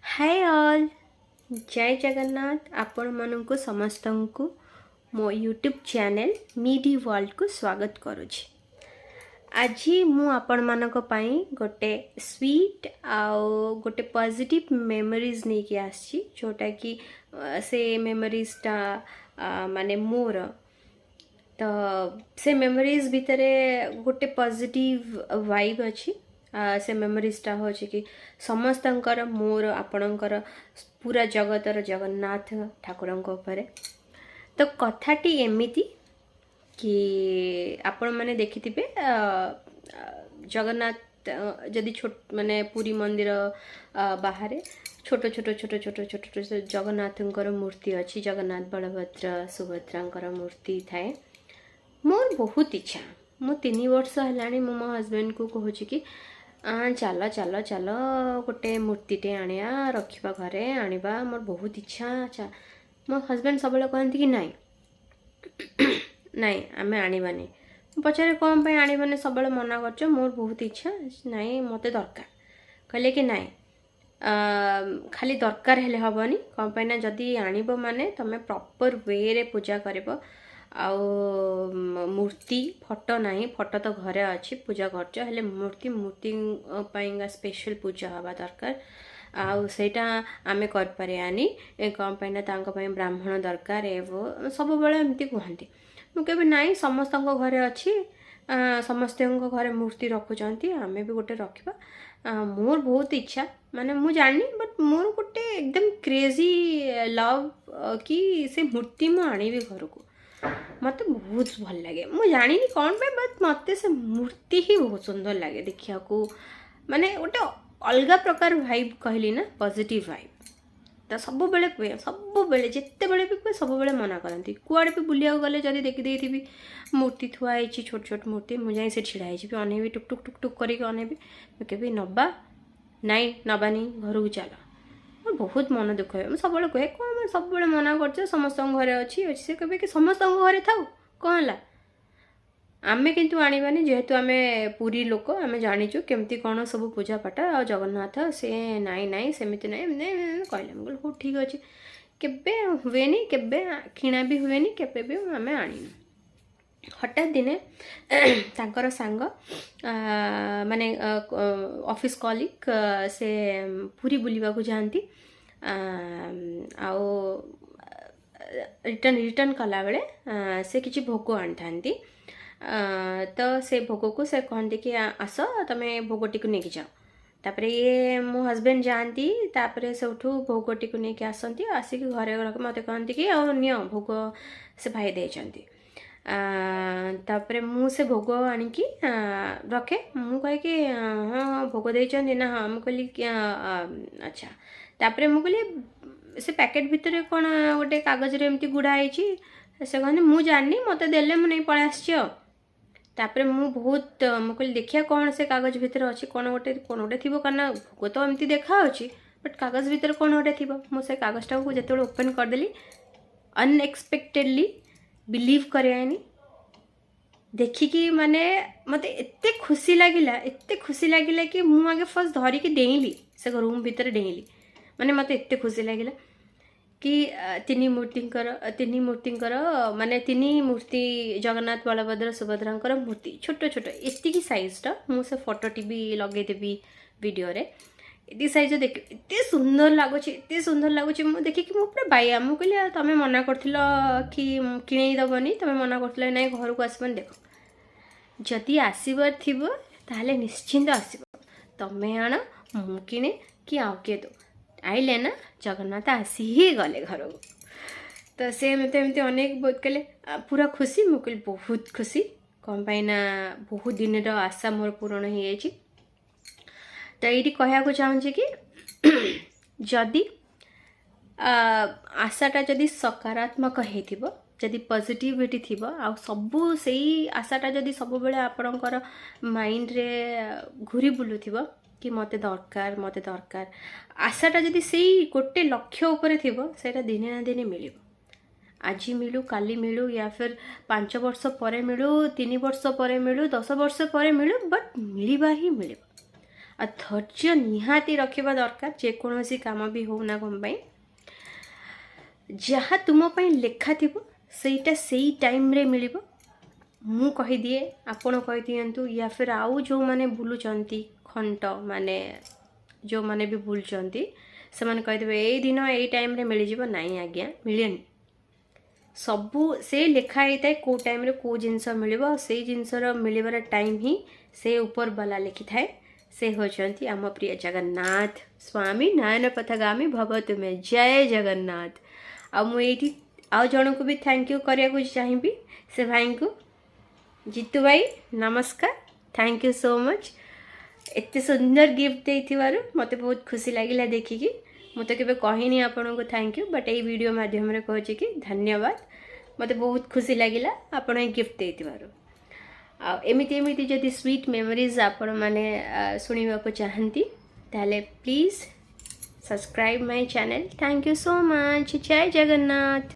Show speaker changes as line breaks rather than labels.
Hi all जय जगन्नाथ आपण मानू समस्त को मो यूट्यूब चैनल मीडी वर्ल्ड को स्वागत करुछि। आज मु आपण मानक पई गोटे स्वीट आउ गोटे पॉजिटिव मेमोरीज नहीं कि आसी जोटा कि से मेमोरीजटा माने मोर तो से मेमोरीज भितर गोटे पॉजिटिव वाइब अच्छी से मेमोरीजटा हो कि समस्तंकर मोर आपणकर पूरा जगतर जगन्नाथ ठाकुरंक उपरे। तो कथाटी एमिति कि आपण मैंने देखिथिबे जगन्नाथ जदि छोट माने पुरी मंदिर बाहर छोट छोट छोट छोट छोट जगन्नाथंकर मूर्ति अच्छी, जगन्नाथ बलभद्र सुभद्रांकर मूर्ति थाए। मोर बहुत इच्छा मु 3 वर्ष है मो हजबैंड को कहूँ कि चल चल चल गोटे मूर्तिटे आनिया रखा घरे आनिबा मोर बहुत इच्छा। मो हजबैंड सब कहते कि नाई नाई आम आनिबानी। पचारे कौन पे आनिबानी सब मना कर मोर बहुत इच्छा नाई मते दरकार कहले कि नाई खाली दरकार हेले हबनी कौन पे ना जदि आनिब माने तमे प्रॉपर वे रे पूजा करिबो। आउ मूर्ति फोटो नहीं फोटो तो घरे अच्छी पूजा करछ हेले मूर्ति मूर्ति पाइंगा स्पेशल पूजा हवा दरकार आउ सेटा आमे कर परियानी कौन पे ना तांको पई ब्राह्मण दरकार एवो सब बेले एमती कहंती। मु केबे नाई समस्त घरे अच्छी समस्त घरे मूर्ति रखुचंती आमे भी गोटे रखिबा। मोर बहुत इच्छा माने मु जानी बट मोर गोटे एकदम क्रेजी लव कि से मूर्ति मु आनिबी घर को मत बहुत भल लगे। मुझे जानी कौन पे बट मत से मूर्ति ही बहुत सुंदर लगे देखिया को माने गोटे अलग प्रकार वाइब कहली ना पॉजिटिव वाइब। तो सब बेले कहे सब बेले जिते बड़े भी कहे सब बेले मना करती कुआड़े भी बुलिया गले जब देखी थी मूर्ति थुआई छोट छोट मूर्ति मुझे से छिड़ा हो अनेबी टुक टुक टुक टुक करके अनेबी के नबा नाई नबानी घर को चल बहुत मन दुख है। सब कहे कौन सब मना कर समस्त घरे अच्छी से कहे कि समस्त घरे था कौन है आमे किंतु आनिबानी जेहेतु आमे पूरी लोक आमे जानिचु केमती कौन सब पूजा पाठ आ जगन्नाथ से नाई नाई सेमिति नाई कहले बोल हो ठीक अच्छे केबे हुएनी केबे किणा भी हुएनी केबे भी आमे आनिनु। हठात दिने तांकर सांग माने ऑफिस कॉलिग से पूरी बुलिबा को जाती आओ रिटर्न कला बेले से किछि भोग आनी था तो से भोग को से कहते कि आस तमे भोगटी को लेकिन जाओ तापरे ये मो हजबैंड जाती तापरे से उठू भोगटी को लेकिन आसती आसिक घरे मत कहती कि नियो भोग से भाई देचंती। तापरे मु से भोग आनिकी रखे मु कहे कि हाँ भोग देचंती ना हाँ मु कहली अच्छा तापरे मु कहली से पैकेट भितर कौन गोटे कागज रे एमती गुड़ाई से कहते मु जानी मत देले मु नहीं पळा आछियो। तापरे मु बहुत मु कहली देखिया कौन से कागज भितर अच्छी कौन गोटे थी कारण भोग तो एमती देखा अच्छी बट कागज भितर कौन गोटे थी मु से कागजटा को जिते ओपन करदेली अनएक्सपेक्टेडली बिलीव करेनी देखिकी माने मते एते खुशी लगिला कि मु आगे फर्स्ट धरिकी डेइली से रूम भितर डेइली माने मते एते खुशी लगिला कि तीन मूर्तिंकर माने 3 मूर्ति जगन्नाथ बलभद्र सुभद्रांकर मूर्ति छोट छोट एतिकी साइजटा मु से फोटो टीवी लगे देबी वीडियो रे एति साइज देख एते सुंदर लगुच मु देखि कि मु पूरा बाया मु कहली तमे मना करथिलो कि किणई दबनी तमे मना करथिलो नै घर को आसबन देखो जदि आसीबर थिबो ताले निश्चिंत आसीबो तमे आण मु किणे कि आउ के दो आइले ना जगन्नाथ आसी ही गले घर को। तो से मत एमती अनेक बहुत कले पूरा खुशी मु कहली बहुत खुशी कौन पाई ना बहुत दिन आशा मोर पूरण हो जाए। तो ये कहया को चाहूँगी कि जदि आशाटा जदि सकारात्मक होइथिबो जदि पॉजिटिविटी थिबो आ सबु सेही आशाटा जदि सब बेले आपणकर माइंड रे घूरी बुलुथिबो कि मते दरकार आशाटा जदि सेही गोटे लक्ष्य उपरे थिबो सेटा दिने ना दिने मिलिबो। आज मिलू काली मिलू या फिर 5 वर्ष पर मिलू 3 वर्ष पर मिलू 10 वर्ष पर मिलू बट मिलवा ही मिलिबो। आ धैर्य निहाती रखिबा दरकार जेकोसी काम भी होना कम पाई जहाँ तुम पाई लेखा थिबो सेटा सेई टाइम रे मिलिबो मु कहि दिए आपण कहि दियंतु या फिर आउ जो माने बुलुचंती खंट माने जो माने भी बुलुचंती से माने कहि देबे एई दिन एई टाइम रे मिलि जिवो नाही आज्ञा मिलियन सबू से लिखा होता है कौ टाइम रे कौ जिनस मिलिबो से जिनसर मिलिबार टाइम ही से ऊपर वाला लिखि थाए से होचंती आम प्रिय जगन्नाथ स्वामी नयन पथगामी भव तुमे जय जगन्नाथ आ मु एठी आउ जन को भी थैंक यू करिया को चाहिबी से भाई को जीतू भाई नमस्कार थैंक यू सो मच एते सुंदर गिफ्ट देथिबारु मते बहुत खुशी लागिला देखिकी मुझे केबे कहिनी आपन को थैंक यू बट ये वीडियो माध्यम रे कहछि कि धन्यवाद मते बहुत खुशी लागिला आपन ए गिफ्ट देथिबारु आ एमिति एमिति जदि स्वीट मेमोरीज आपन माने सुनिबा को चाहंती ताले please subscribe my channel thank you so much जय जगन्नाथ।